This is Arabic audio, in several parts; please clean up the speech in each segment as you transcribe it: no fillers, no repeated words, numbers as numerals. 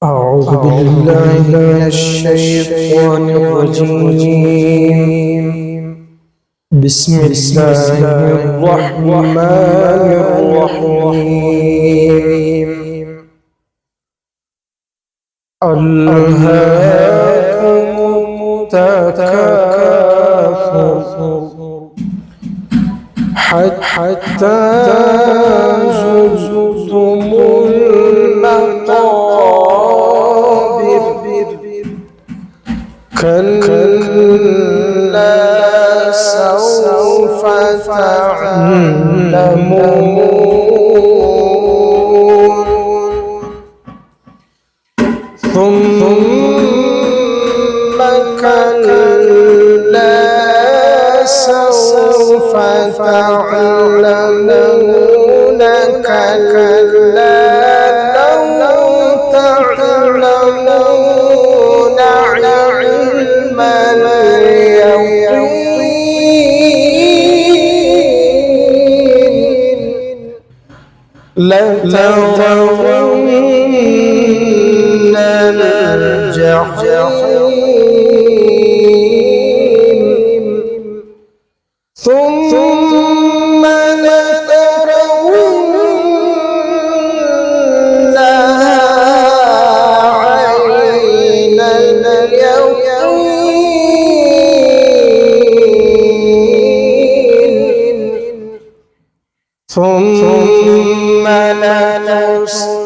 أعوذ بالله من الشيطان الرجيم. بسم الله الرحمن الرحيم. ألهاكم التكاثر حتى زرتم المقابر كلا سوف تعلمون ثم كلا سوف تعلمون كلا لو تعلمون علم اليقين لترون الجحيم ثم لترونها عين اليقين ثم لتسألن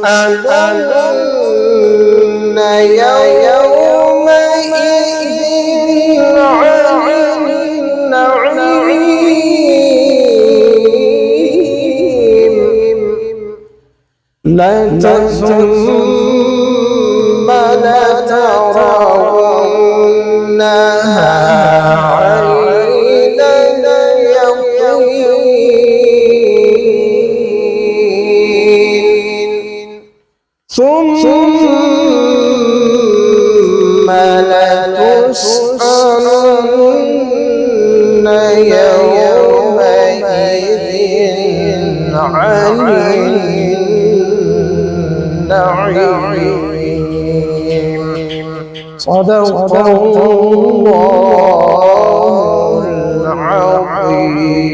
يومئذ عن النعيم ثم لترونها عين اليقين ثم لتسألن يومئذ عن النعيم. صدق الله العظيم.